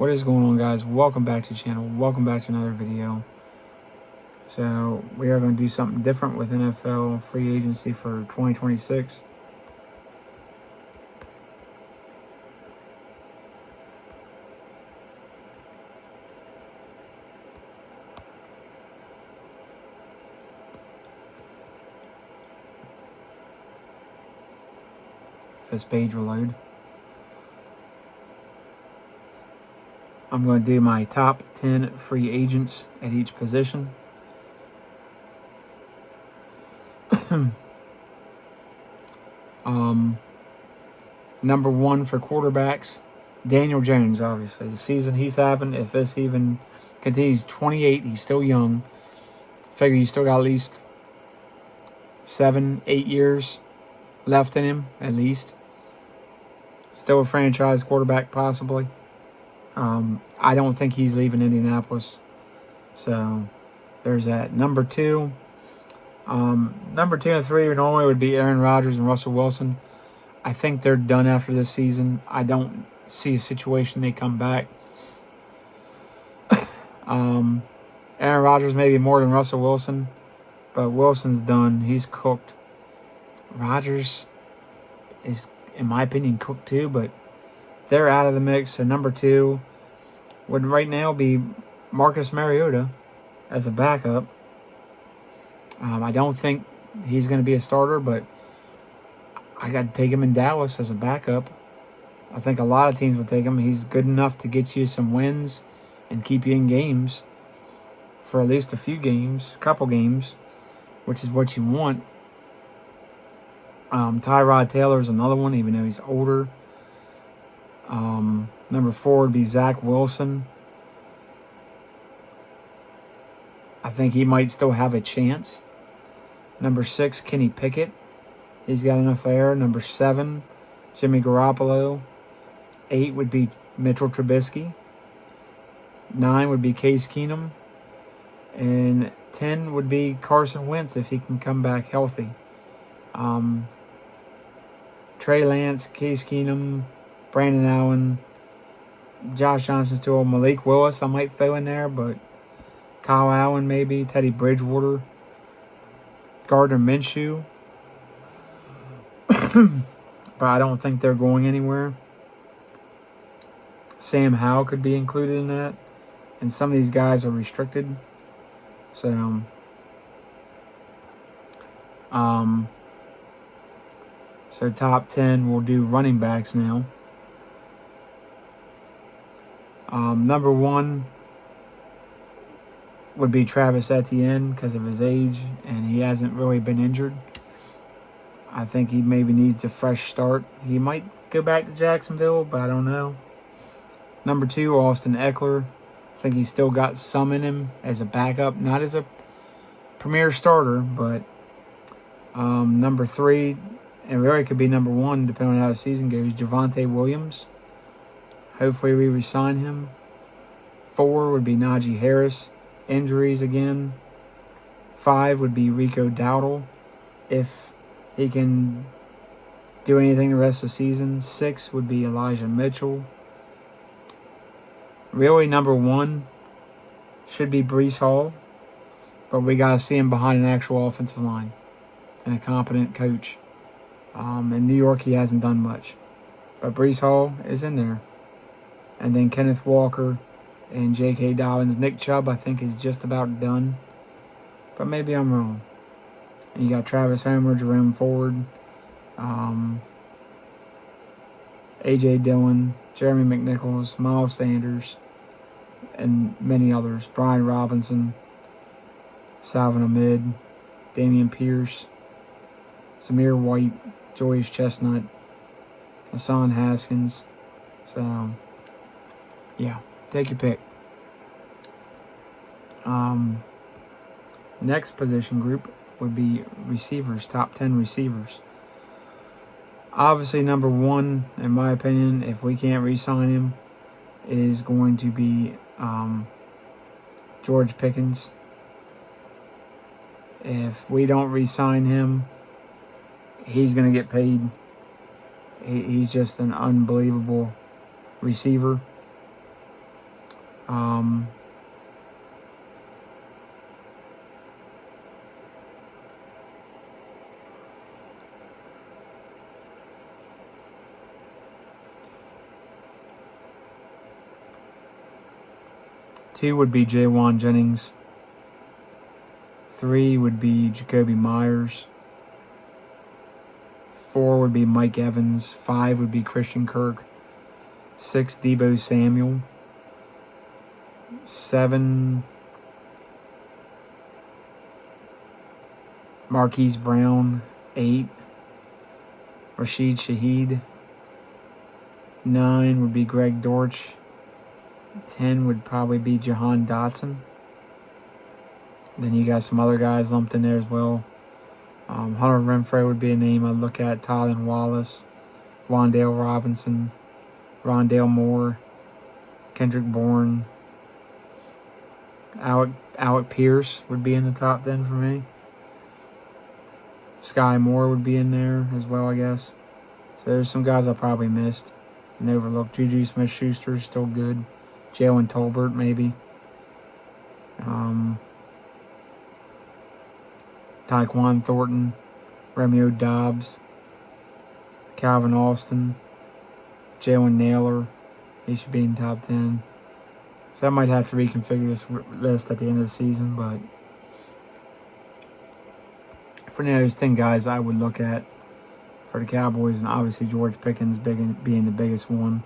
What is going on, guys? Welcome back to the channel. Welcome back to another video. So we are going to do something different with NFL free agency for 2026. If this page will load. I'm going to do my top 10 free agents at each position. Number one for quarterbacks, Daniel Jones, obviously. The season he's having, if this even continues, 28, he's still young. Figure he's still got at least 7-8 years left in him, at least. Still a franchise quarterback, possibly. I don't think he's leaving Indianapolis. So, there's that. Number two and three normally would be Aaron Rodgers and Russell Wilson. I think they're done after this season. I don't see a situation they come back. Aaron Rodgers maybe more than Russell Wilson, but Wilson's done. He's cooked. Rodgers is, in my opinion, cooked too, but they're out of the mix. So number two would right now be Marcus Mariota as a backup. I don't think he's going to be a starter, but I got to take him in Dallas as a backup. I think a lot of teams would take him. He's good enough to get you some wins and keep you in games for at least a couple games, which is what you want. Tyrod Taylor is another one, even though he's older. Number four would be Zach Wilson. I think he might still have a chance. Number six, Kenny Pickett. He's got enough air. Number seven, Jimmy Garoppolo. 8 would be Mitchell Trubisky. 9 would be Case Keenum. And 10 would be Carson Wentz if he can come back healthy. Trey Lance, Case Keenum, Brandon Allen, Josh Johnson still, Malik Willis I might throw in there, but Kyle Allen maybe, Teddy Bridgewater, Gardner Minshew. But I don't think they're going anywhere. Sam Howell could be included in that. And some of these guys are restricted. So, top 10, we'll do running backs now. Number one would be Travis Etienne because of his age, and he hasn't really been injured. I think he maybe needs a fresh start. He might go back to Jacksonville, but I don't know. Number two, Austin Eckler. I think he's still got some in him as a backup, not as a premier starter, but number three, and really could be number one depending on how the season goes, Javonte Williams. Hopefully we re-sign him. 4 would be Najee Harris. Injuries again. 5 would be Rico Dowdle, if he can do anything the rest of the season. 6 would be Elijah Mitchell. Really, number 1 should be Breece Hall, but we got to see him behind an actual offensive line and a competent coach. In New York, he hasn't done much, but Breece Hall is in there. And then Kenneth Walker and J.K. Dobbins. Nick Chubb, I think, is just about done, but maybe I'm wrong. And you got Travis Homer, Jerome Ford, A.J. Dillon, Jeremy McNichols, Miles Sanders, and many others. Brian Robinson, Salvin Ahmed, Damian Pierce, Samir White, Julius Chestnut, Hassan Haskins. So, yeah, take your pick. Next position group would be receivers, top 10 receivers. Obviously, number one, in my opinion, if we can't re-sign him, is going to be George Pickens. If we don't re-sign him, he's going to get paid. He's just an unbelievable receiver. Two would be Jaywan Jennings. 3 would be Jacoby Myers. 4 would be Mike Evans. 5 would be Christian Kirk. 6, Deebo Samuel. 7, Marquise Brown. 8, Rashid Shaheed. 9 would be Greg Dortch. 10 would probably be Jahan Dotson. Then you got some other guys lumped in there as well. Hunter Renfrow would be a name I'd look at. Tylan Wallace, Wan'Dale Robinson, Rondale Moore, Kendrick Bourne, Alec Pierce would be in the top 10 for me. Sky Moore would be in there as well, I guess. So there's some guys I probably missed and overlooked. Juju Smith-Schuster is still good. Jalen Tolbert, maybe. Tyquan Thornton, Romeo Dobbs, Calvin Austin, Jalen Naylor. He should be in top 10. So I might have to reconfigure this list at the end of the season, but for now, there's 10 guys I would look at for the Cowboys, and obviously George Pickens being the biggest one.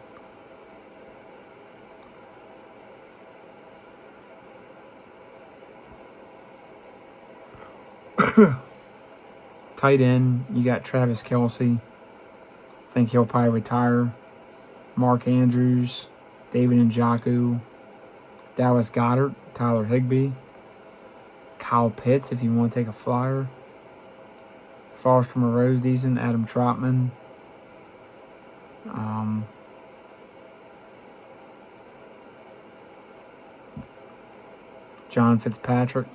Tight end, you got Travis Kelce. I think he'll probably retire. Mark Andrews, David Njoku, Dallas Goedert, Tyler Higbee, Kyle Pitts if you want to take a flyer. Foster Moreau's decent. Adam Trotman. John Fitzpatrick.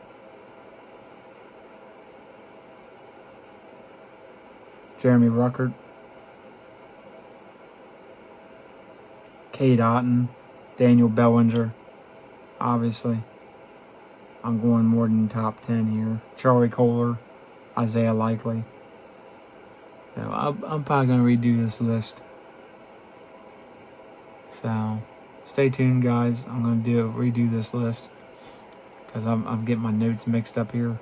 Jeremy Ruckert. Cade Otton. Daniel Bellinger. Obviously. I'm going more than top 10 here. Charlie Kohler. Isaiah Likely. So I'm probably going to redo this list. So stay tuned, guys. I'm going to redo this list because I'm getting my notes mixed up here.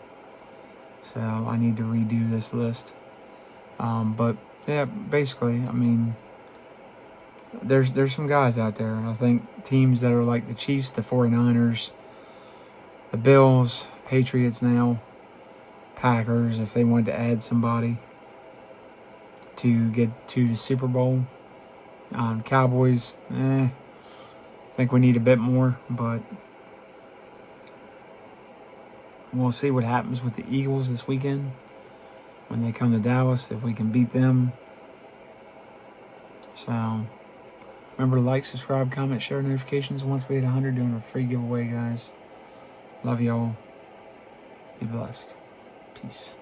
So I need to redo this list. But yeah, basically, I mean, there's some guys out there. I think teams that are like the Chiefs, the 49ers, the Bills, Patriots now, Packers, if they wanted to add somebody to get to the Super Bowl. Cowboys, I think we need a bit more, but we'll see what happens with the Eagles this weekend when they come to Dallas, if we can beat them. So remember to like, subscribe, comment, share notifications. Once we hit 100, doing a free giveaway, guys. Love y'all. Be blessed. Peace.